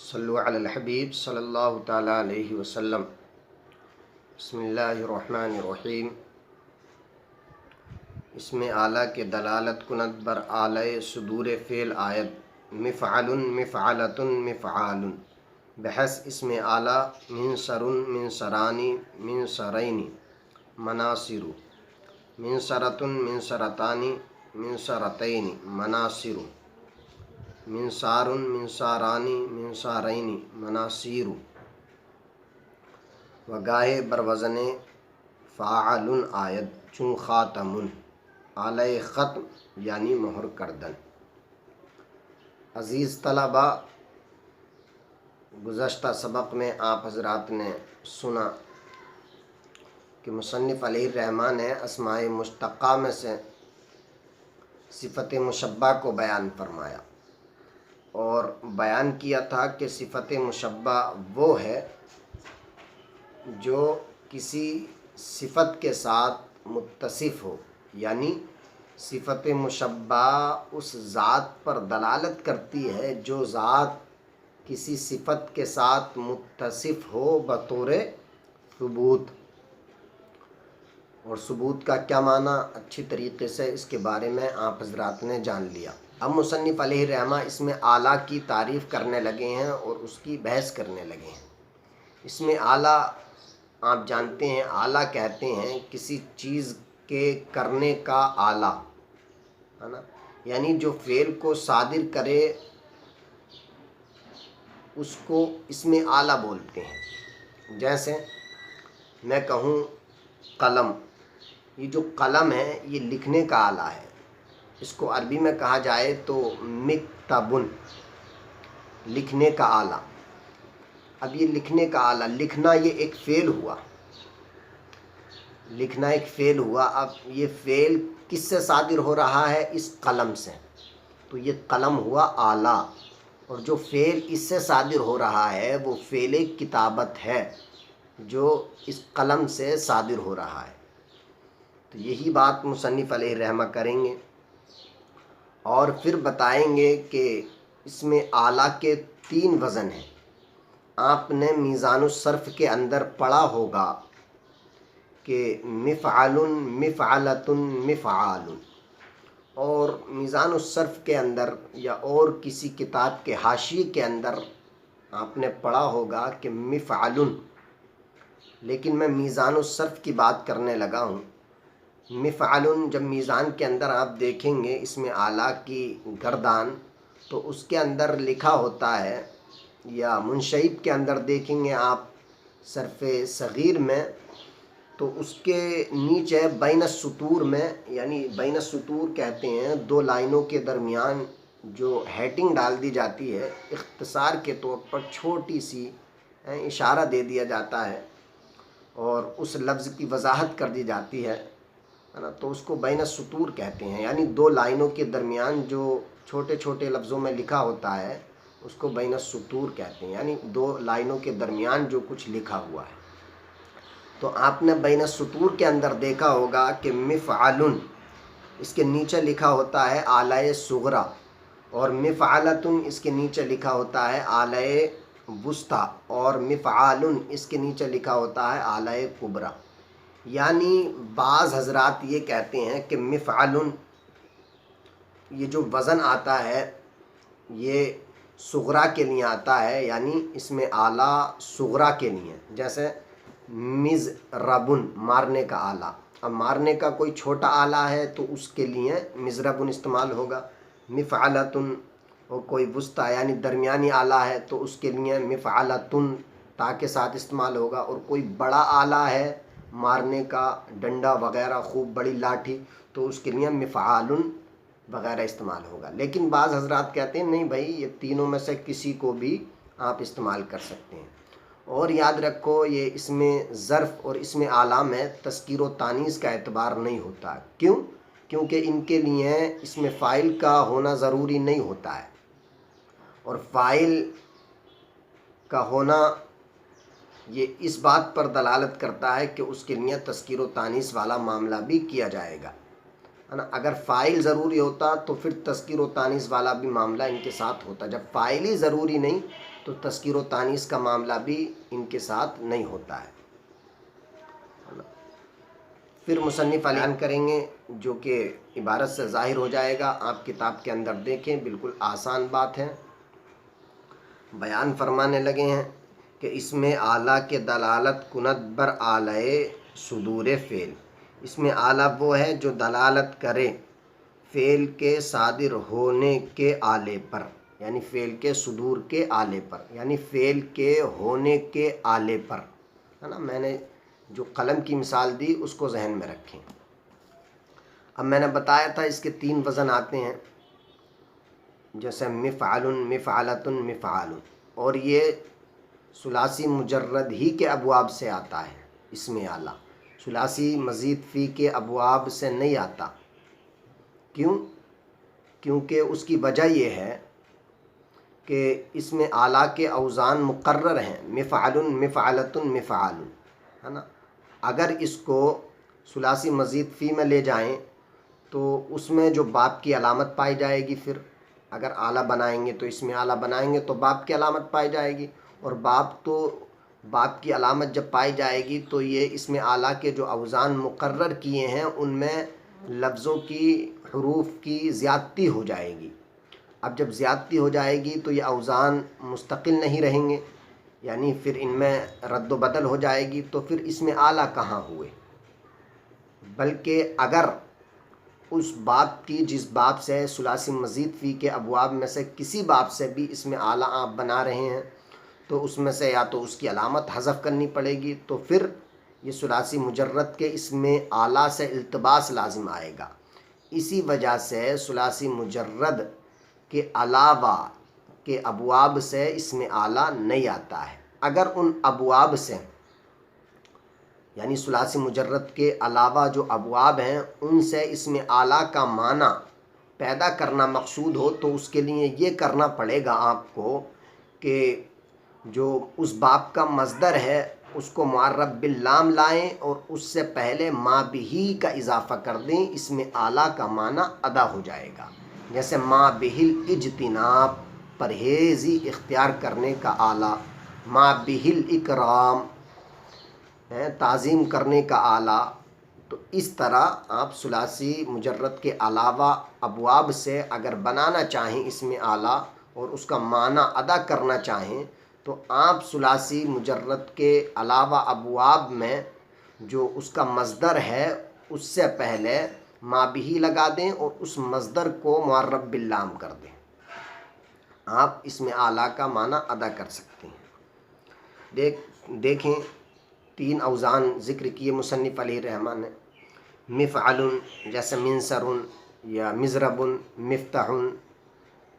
صلو علی الحبیب صلی اللہ تعالیٰ علیہ وسلم۔ بسم اللہ الرحمن الرحیم۔ اسم اعلیٰ کے دلالت کند بر اعلی صدور فعل آید مفعل مفعلۃ مفعال بحث اسم اعلیٰ منصر منصرانی منصرین مناصر منصرۃ منصرتانی منصرتین مناصر منصار منصارانی منصارین مناصیر وگاہے بروزن فاعل آید چون خاتم اعلی ختم یعنی مہر کردن۔ عزیز طلبہ، گزشتہ سبق میں آپ حضرات نے سنا کہ مصنف علیہ الرحمٰن نے اسماء مشتقہ میں سے صفت مشبہ کو بیان فرمایا اور بیان کیا تھا کہ صفت مشبہ وہ ہے جو کسی صفت کے ساتھ متصف ہو، یعنی صفت مشبہ اس ذات پر دلالت کرتی ہے جو ذات کسی صفت کے ساتھ متصف ہو بطور ثبوت۔ اور ثبوت کا کیا معنی اچھی طریقے سے اس کے بارے میں آپ حضرات نے جان لیا۔ اب مصنف علیہ الرحمہ اس میں اعلیٰ کی تعریف کرنے لگے ہیں اور اس کی بحث کرنے لگے ہیں۔ اس میں اعلیٰ آپ جانتے ہیں، اعلیٰ کہتے ہیں کسی چیز کے کرنے کا آلہ ہے نا، یعنی جو فعل کو صادر کرے اس کو اس میں اعلیٰ بولتے ہیں۔ جیسے میں کہوں قلم، یہ جو قلم ہے یہ لکھنے کا آلہ ہے، اس کو عربی میں کہا جائے تو مکتبن، لکھنے کا آلہ۔ اب یہ لکھنے کا آلہ، لکھنا یہ ایک فعل ہوا، لکھنا ایک فعل ہوا۔ اب یہ فعل کس سے صادر ہو رہا ہے؟ اس قلم سے، تو یہ قلم ہوا آلہ، اور جو فعل اس سے صادر ہو رہا ہے وہ فعل کتابت ہے جو اس قلم سے صادر ہو رہا ہے۔ تو یہی بات مصنف علیہ الرحمہ کریں گے اور پھر بتائیں گے کہ اس میں اعلیٰ کے 3 وزن ہیں۔ آپ نے میزان الصرف کے اندر پڑھا ہوگا کہ مفعل مفعلۃ مفعال، اور میزان الصرف کے اندر یا اور کسی کتاب کے حاشیے کے اندر آپ نے پڑھا ہوگا کہ مفعل، لیکن میں میزان الصرف کی بات کرنے لگا ہوں۔ مفعل جب میزان کے اندر آپ دیکھیں گے اس میں اعلیٰ کی گردان، تو اس کے اندر لکھا ہوتا ہے، یا منشعب کے اندر دیکھیں گے آپ صرف صغیر میں، تو اس کے نیچے بین السطور میں، یعنی بین السطور کہتے ہیں 2 لائنوں کے درمیان جو ہیڈنگ ڈال دی جاتی ہے، اختصار کے طور پر چھوٹی سی اشارہ دے دیا جاتا ہے اور اس لفظ کی وضاحت کر دی جاتی ہے نا، تو اس کو بین السطور کہتے ہیں، یعنی 2 لائنوں کے درمیان جو چھوٹے چھوٹے لفظوں میں لکھا ہوتا ہے اس کو بین السطور کہتے ہیں، یعنی 2 لائنوں کے درمیان جو کچھ لکھا ہوا ہے۔ تو آپ نے بین السطور کے اندر دیکھا ہوگا کہ مفعل، اس کے نیچے لکھا ہوتا ہے اعلی صغریٰ، اور مفعلۃ اس کے نیچے لکھا ہوتا ہے اعلی وسطیٰ، اور مفعال اس کے نیچے لکھا ہوتا ہے اعلی کبریٰ۔ یعنی بعض حضرات یہ کہتے ہیں کہ مفعل یہ جو وزن آتا ہے یہ صغریٰ کے لیے آتا ہے، یعنی اس میں اعلیٰ صغریٰ کے لیے، جیسے مضربن مارنے کا آلہ۔ اب مارنے کا کوئی چھوٹا آلہ ہے تو اس کے لیے مضربن استعمال ہوگا۔ مفعلۃ، اور کوئی وسطیٰ یعنی درمیانی آلہ ہے تو اس کے لیے مفعلۃ تا کے ساتھ استعمال ہوگا، اور کوئی بڑا آلہ ہے مارنے کا، ڈنڈا وغیرہ خوب بڑی لاٹھی، تو اس کے لیے مفعال وغیرہ استعمال ہوگا۔ لیکن بعض حضرات کہتے ہیں نہیں بھائی، یہ تینوں میں سے کسی کو بھی آپ استعمال کر سکتے ہیں۔ اور یاد رکھو یہ اس میں ظرف اور اس میں اعلیٰ میں تذکیر و تانیث کا اعتبار نہیں ہوتا۔ کیوں؟ کیونکہ ان کے لیے اس میں فاعل کا ہونا ضروری نہیں ہوتا ہے، اور فاعل کا ہونا یہ اس بات پر دلالت کرتا ہے کہ اس کے لیے تذکیر و تانیث والا معاملہ بھی کیا جائے گا، ہے نا۔ اگر فاعل ضروری ہوتا تو پھر تذکیر و تانیث والا بھی معاملہ ان کے ساتھ ہوتا۔ جب فاعل ہی ضروری نہیں تو تذکیر و تانیث کا معاملہ بھی ان کے ساتھ نہیں ہوتا ہے۔ پھر مصنف بیان کریں گے جو کہ عبارت سے ظاہر ہو جائے گا، آپ کتاب کے اندر دیکھیں، بالکل آسان بات ہے۔ بیان فرمانے لگے ہیں کہ اس میں اعلیٰ کے دلالت کند بر اعلی صدور فعل، اس میں اعلیٰ وہ ہے جو دلالت کرے فعل کے صادر ہونے کے آلے پر، یعنی فعل کے صدور کے آلے پر، یعنی فعل کے ہونے کے آلے پر، ہے نا۔ میں نے جو قلم کی مثال دی اس کو ذہن میں رکھیں۔ اب میں نے بتایا تھا اس کے 3 وزن آتے ہیں، جیسے مفعل، مفعلۃ، مفعال، اور یہ ثلاثی مجرد ہی کے ابواب سے آتا ہے۔ اس میں اعلیٰ ثلاثی مزید فی کے ابواب سے نہیں آتا۔ کیوں؟ کیونکہ اس کی وجہ یہ ہے کہ اس میں اعلیٰ کے اوزان مقرر ہیں، مفعل، مفعلۃ، مفعال، ہے نا۔ اگر اس کو ثلاثی مزید فی میں لے جائیں تو اس میں جو باب کی علامت پائی جائے گی، پھر اگر اعلیٰ بنائیں گے تو اس میں اعلیٰ بنائیں گے تو باب کی علامت پائی جائے گی، اور باب کی علامت جب پائی جائے گی تو یہ اس میں اعلیٰ کے جو اوزان مقرر کیے ہیں ان میں لفظوں کی، حروف کی زیادتی ہو جائے گی۔ اب جب زیادتی ہو جائے گی تو یہ اوزان مستقل نہیں رہیں گے، یعنی پھر ان میں رد و بدل ہو جائے گی، تو پھر اس میں اعلیٰ کہاں ہوئے؟ بلکہ اگر اس باب کی، جس باب سے ثلاثی مزید فی کے ابواب میں سے کسی باب سے بھی اس میں اعلیٰ آپ بنا رہے ہیں تو اس میں سے یا تو اس کی علامت حذف کرنی پڑے گی، تو پھر یہ ثلاثی مجرد کے اس میں اعلیٰ سے التباس لازم آئے گا۔ اسی وجہ سے ثلاثی مجرد کے علاوہ کے ابواب سے اس میں اعلیٰ نہیں آتا ہے۔ اگر ان ابواب سے، یعنی ثلاثی مجرد کے علاوہ جو ابواب ہیں ان سے اس میں اعلیٰ کا معنی پیدا کرنا مقصود ہو تو اس کے لیے یہ کرنا پڑے گا آپ کو کہ جو اس باب کا مصدر ہے اس کو معرب باللام لائیں اور اس سے پہلے ما بہی کا اضافہ کر دیں، اس میں اعلیٰ کا معنی ادا ہو جائے گا۔ جیسے ما بہل اجتناب، پرہیزی اختیار کرنے کا اعلیٰ، ما بہل اکرام، تعظیم کرنے کا اعلیٰ۔ تو اس طرح آپ ثلاثی مجرد کے علاوہ ابواب سے اگر بنانا چاہیں اس میں اعلیٰ اور اس کا معنی ادا کرنا چاہیں تو آپ ثلاثی مجرد کے علاوہ ابواب میں جو اس کا مصدر ہے اس سے پہلے ما بہی لگا دیں اور اس مصدر کو معرب باللام کر دیں، آپ اس میں اعلیٰ کا معنی ادا کر سکتے ہیں۔ دیکھیں 3 اوزان ذکر کیے مصنف علیہ الرحمٰن نے، مفعل جیسے منصر یا مضرب، مفتح،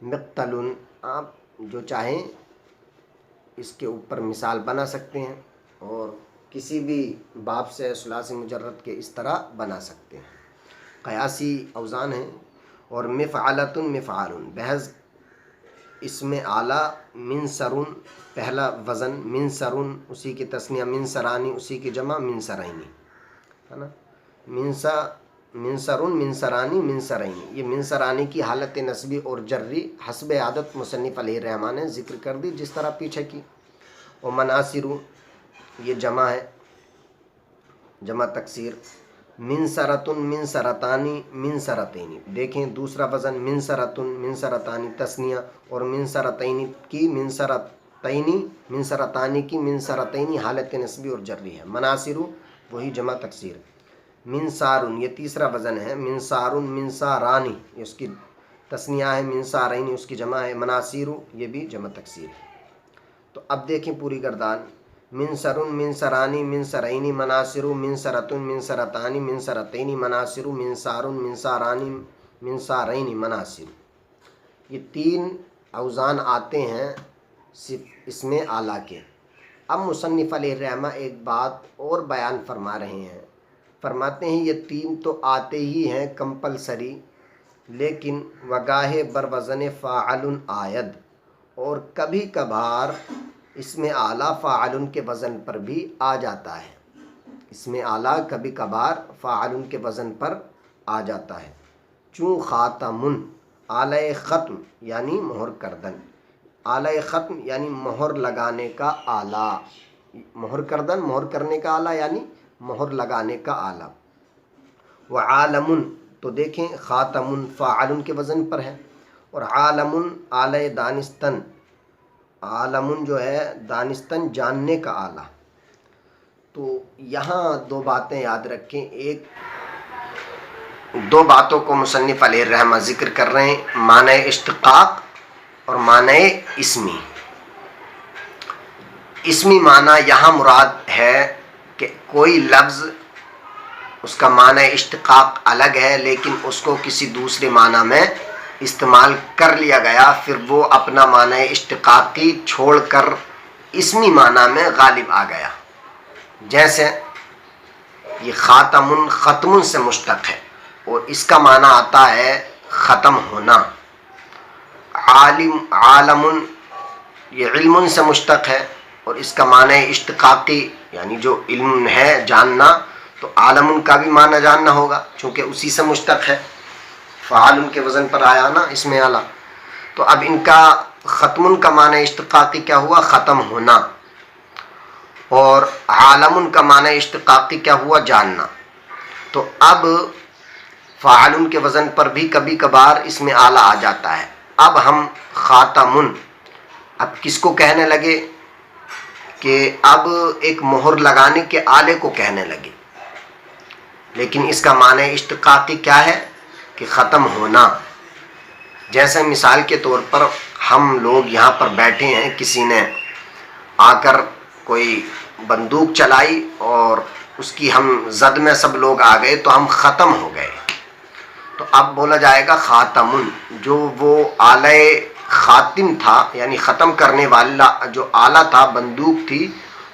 مقتل، آپ جو چاہیں اس کے اوپر مثال بنا سکتے ہیں اور کسی بھی باب سے ثلاثی مجرد کے اس طرح بنا سکتے ہیں۔ قیاسی اوزان ہیں۔ اور مفعلۃ، مفعال، بحث اس میں اعلیٰ منصر پہلا وزن، منصر اسی کی تثنیہ، منصرانی اسی کی جمع، منصرینی، ہے نا۔ منصر، منصرانی، منصرینی، یہ منصرانی کی حالت نصبی اور جری حسب عادت مصنف علیہ الرحمٰن نے ذکر کر دی جس طرح پیچھے کی۔ اور مناصر یہ جمع ہے، جمع تکسیر، منصرۃ، منصرتانی، منصرتینی، دیکھیں دوسرا وزن منصرۃ، منصرتانی تثنیہ، اور منصرتینی کی منصرتینی، منصرتانی کی منصرتینی حالت نصبی اور جری ہے۔ مناصر وہی جمع تکسیر۔ منصار یہ تیسرا وزن ہے، منصار، منصارانی یہ اس کی تثنیہ ہے، منصارینی اس کی جمع ہے، مناصر یہ بھی جمع تکسیر ہے۔ تو اب دیکھیں پوری گردان، منصر، منصرانی، منصرینی، مناصر، منصرۃ، منصرتانی، منصرتینی، مناصر، منصار، منصارانی، منصارینی، مناصر، یہ 3 اوزان آتے ہیں صرف اس میں اعلیٰ کے۔ اب مصنف علیہ الرحمہ ایک بات اور بیان فرما رہے ہیں، فرماتے ہیں یہ 3 تو آتے ہی ہیں کمپلسری، لیکن وگاہ بر وزن فاعل آید، اور کبھی کبھار اس میں اعلیٰ فاعل کے وزن پر بھی آ جاتا ہے، اس میں اعلیٰ کبھی کبھار فاعل کے وزن پر آ جاتا ہے۔ چون خاتم، اعلی ختم یعنی مہر کردن، آلہ ختم یعنی مہر لگانے کا آلہ، مہر کردن، مہر کرنے کا آلہ یعنی مہر لگانے کا آلہ۔ وعالم تو دیکھیں خاتم فاعل کے وزن پر ہے، اور عالم آلہ دانستن، عالم جو ہے دانستن جاننے کا آلہ۔ تو یہاں دو باتیں یاد رکھیں، دو باتوں کو مصنف علیہ الرحمہ ذکر کر رہے ہیں، معنی اشتقاق اور معنی اسمی۔ اسمی معنی یہاں مراد ہے کہ کوئی لفظ اس کا معنی اشتقاق الگ ہے لیکن اس کو کسی دوسرے معنی میں استعمال کر لیا گیا، پھر وہ اپنا معنی اشتقاقی چھوڑ کر اسمی معنی میں غالب آ گیا۔ جیسے یہ خاتم ختم سے مشتق ہے اور اس کا معنی آتا ہے ختم ہونا۔ عالم یہ علم سے مشتق ہے اور اس کا معنی اشتقاقی یعنی جو علم ہے جاننا، تو عالم کا بھی معنی جاننا ہوگا چونکہ اسی سے مشتق ہے، فعال کے وزن پر آیا نا اس میں اعلیٰ۔ تو اب ان کا ختم کا معنی اشتقاقی کیا ہوا؟ ختم ہونا، اور عالم کا معنی اشتقاقی کیا ہوا؟ جاننا۔ تو اب فاعل کے وزن پر بھی کبھی کبھار اس میں اعلیٰ آ جاتا ہے۔ اب ہم خاتم اب کس کو کہنے لگے کہ اب ایک مہر لگانے کے آلے کو کہنے لگے، لیکن اس کا معنی اشتقاقی کیا ہے کہ ختم ہونا۔ جیسے مثال کے طور پر ہم لوگ یہاں پر بیٹھے ہیں، کسی نے آ کر کوئی بندوق چلائی اور اس کی ہم زد میں سب لوگ آ گئے تو ہم ختم ہو گئے، تو اب بولا جائے گا خاتم، جو وہ آلہ خاتم تھا یعنی ختم کرنے والا جو آلہ تھا، بندوق تھی،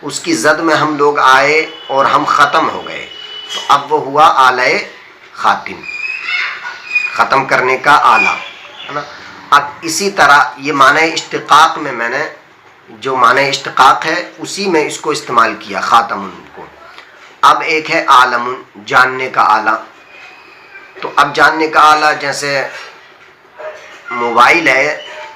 اس کی زد میں ہم لوگ آئے اور ہم ختم ہو گئے، تو اب وہ ہوا آلہ خاتم، ختم کرنے کا آلہ ہے نا۔ اب اسی طرح یہ معنی اشتقاق میں نے جو معنی اشتقاق ہے اسی میں اس کو استعمال کیا خاتم کو۔ اب ایک ہے عالم جاننے کا آلہ، تو اب جاننے کا آلہ جیسے موبائل ہے،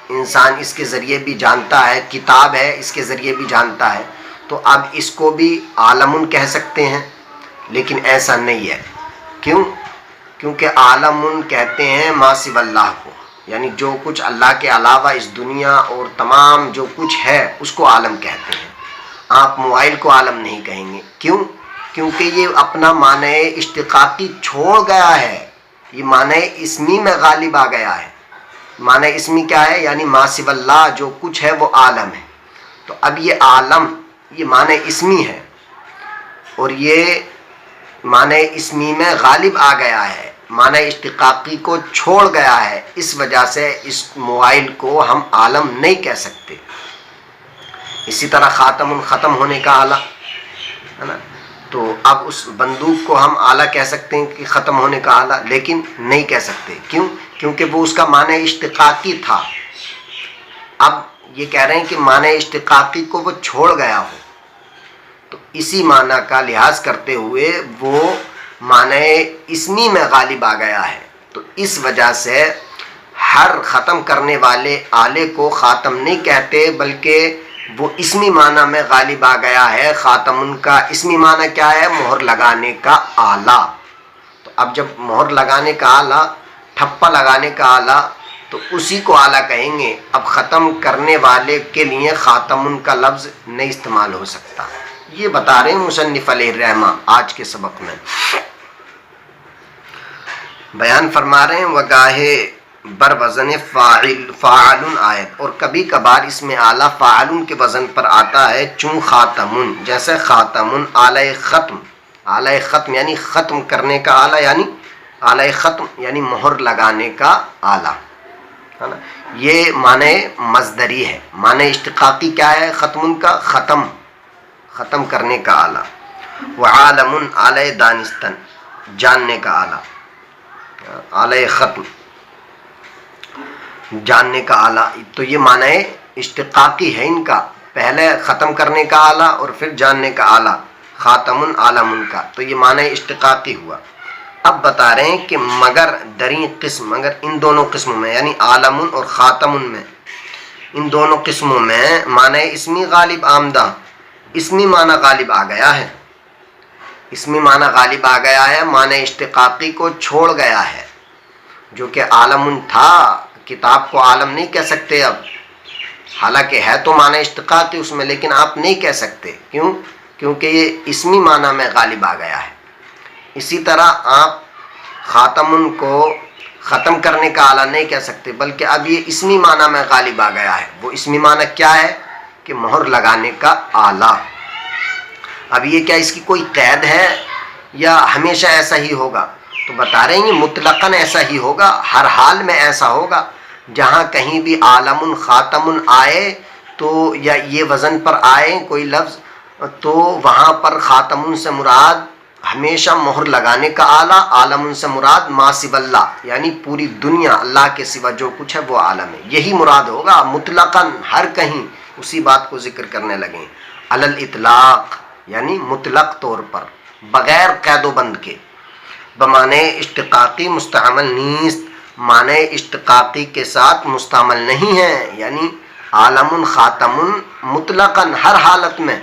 انسان اس کے ذریعے بھی جانتا ہے، کتاب ہے اس کے ذریعے بھی جانتا ہے، تو اب اس کو بھی عالم کہہ سکتے ہیں، لیکن ایسا نہیں ہے۔ کیوں؟ کیونکہ عالم کہتے ہیں ما سوی اللہ کو، یعنی جو کچھ اللہ کے علاوہ اس دنیا اور تمام جو کچھ ہے اس کو عالم کہتے ہیں۔ آپ موبائل کو عالم نہیں کہیں گے، کیوں؟ کیونکہ یہ اپنا معنی اشتقاقی چھوڑ گیا ہے، یہ معنی اسمی میں غالب آ گیا ہے۔ معنی اسمی کیا ہے؟ یعنی ما سوی اللہ جو کچھ ہے وہ عالم ہے۔ تو اب یہ عالم یہ معنی اسمی ہے اور یہ معنی اسمی میں غالب آ گیا ہے، معنی اشتقاقی کو چھوڑ گیا ہے، اس وجہ سے اس موبائل کو ہم عالم نہیں کہہ سکتے۔ اسی طرح خاتم ختم ہونے کا آلہ ہے نا، تو اب اس بندوق کو ہم آلہ کہہ سکتے ہیں کہ ختم ہونے کا آلہ، لیکن نہیں کہہ سکتے۔ کیوں؟ کیونکہ وہ اس کا معنی اشتقاقی تھا۔ اب یہ کہہ رہے ہیں کہ معنی اشتقاقی کو وہ چھوڑ گیا ہو، تو اسی معنی کا لحاظ کرتے ہوئے وہ معنی اسمی میں غالب آ گیا ہے، تو اس وجہ سے ہر ختم کرنے والے آلے کو خاتم نہیں کہتے، بلکہ وہ اسمی معنی میں غالب آ گیا ہے۔ خاتم ان کا اسمی معنی کیا ہے؟ مہر لگانے کا آلہ۔ تو اب جب مہر لگانے کا آلہ، ٹھپا لگانے کا آلہ، تو اسی کو آلہ کہیں گے۔ اب ختم کرنے والے کے لیے خاتم کا لفظ نہیں استعمال ہو سکتا، یہ بتا رہے ہیں مصنف علیہ الرحمہ آج کے سبق میں بیان فرما رہے ہیں۔ وگاہے بر وزن فاعل آیت، اور کبھی کبھار اس میں آلہ فاعل کے وزن پر آتا ہے، چون خاتم، جیسے خاتم آلہ ختم، آلہ ختم یعنی ختم کرنے کا آلہ، یعنی آلہ ختم یعنی مہر لگانے کا آلہ ہے نا۔ یہ معنی مصدری ہے، معنی اشتقاقی کیا ہے؟ ختم کا ختم، ختم کرنے کا آلہ۔ وعالم آلہ دانستن جاننے کا آلہ، آلہ ختم جاننے کا آلہ، تو یہ معنی اشتقاقی ہے ان کا، پہلے ختم کرنے کا آلہ اور پھر جاننے کا آلہ، خاتم عالم کا، تو یہ معنی اشتقاقی ہوا۔ اب بتا رہے ہیں کہ مگر دریں قسم، مگر ان دونوں قسموں میں یعنی عالم اور خاتم میں ان دونوں قسموں میں معنی اسمی غالب آمدہ، اسمی معنی غالب آ گیا ہے، اسمی معنی غالب آ گیا ہے، معنی اشتقاقی کو چھوڑ گیا ہے، جو کہ عالم تھا، کتاب کو عالم نہیں کہہ سکتے اب، حالانکہ ہے تو معنی اشتقاقی اس میں، لیکن آپ نہیں کہہ سکتے، کیوں؟ کیونکہ یہ اسمی معنی میں غالب آ گیا ہے۔ اسی طرح آپ خاتم کو ختم کرنے کا آلہ نہیں کہہ سکتے، بلکہ اب یہ اسمی معنی میں غالب آ گیا ہے۔ وہ اسمی معنی کیا ہے؟ کہ مہر لگانے کا آلہ۔ اب یہ کیا اس کی کوئی قید ہے یا ہمیشہ ایسا ہی ہوگا؟ تو بتا رہے ہیں مطلقاً ایسا ہی ہوگا، ہر حال میں ایسا ہوگا، جہاں کہیں بھی عالم خاتم آئے تو یا یہ وزن پر آئے کوئی لفظ، تو وہاں پر خاتم سے مراد ہمیشہ مہر لگانے کا آلہ، عالم سے مراد ما سوی اللہ، یعنی پوری دنیا، اللہ کے سوا جو کچھ ہے وہ عالم ہے، یہی مراد ہوگا مطلقاً، ہر کہیں اسی بات کو ذکر کرنے لگیں، علی الاطلاق، یعنی مطلق طور پر، بغیر قید و بند کے، بمعنی اشتقاقی مستعمل نیست، معنی اشتقاقی کے ساتھ مستعمل نہیں ہے، یعنی عالم خاتم مطلقاً ہر حالت میں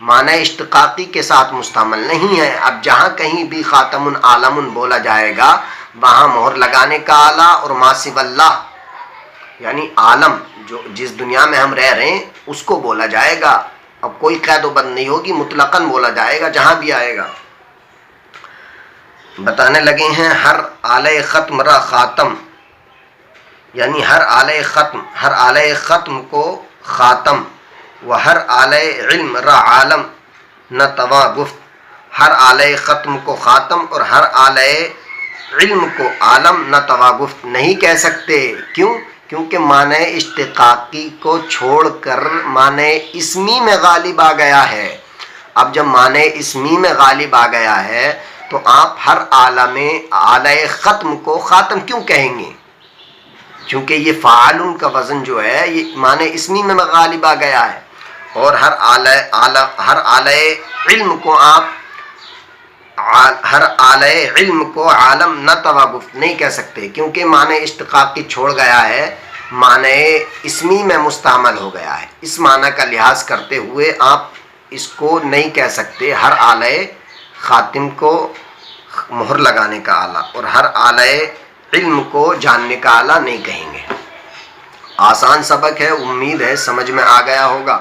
معنی اشتقاقی کے ساتھ مستعمل نہیں ہے۔ اب جہاں کہیں بھی خاتم عالم بولا جائے گا وہاں مہر لگانے کا آلہ اور ما سوی اللہ، یعنی عالم جو جس دنیا میں ہم رہ رہے ہیں اس کو بولا جائے گا، اب کوئی قید و بند نہیں ہوگی، مطلقاً بولا جائے گا جہاں بھی آئے گا۔ بتانے لگے ہیں ہر آلہ ختم را خاتم، یعنی ہر آلہ ختم کو خاتم، و ہر آلہ علم را عالم نہ توا گفت، ہر آلہ ختم کو خاتم اور ہر آلہ علم کو عالم نہ توا گفت نہیں کہہ سکتے، کیوں؟ کیونکہ معنی اشتقاقی کو چھوڑ کر معنی اسمی میں غالب آ گیا ہے۔ اب جب معنی اسمی میں غالب آ گیا ہے تو آپ ہر عالم آلہ ختم کو خاتم کیوں کہیں گے؟ چونکہ یہ فعال کا وزن جو ہے یہ معنی اسمی میں غالب آ گیا ہے، اور ہر آلہ علم کو آپ ہر آلہ علم کو عالم نہ توا گفت نہیں کہہ سکتے، کیونکہ معنی اشتقاقی چھوڑ گیا ہے، معنی اسمی میں مستعمل ہو گیا ہے۔ اس معنی کا لحاظ کرتے ہوئے آپ اس کو نہیں کہہ سکتے ہر آلہ خاتم کو مہر لگانے کا آلہ اور ہر آلہ علم کو جاننے کا آلہ نہیں کہیں گے۔ آسان سبق ہے، امید ہے سمجھ میں آ گیا ہوگا۔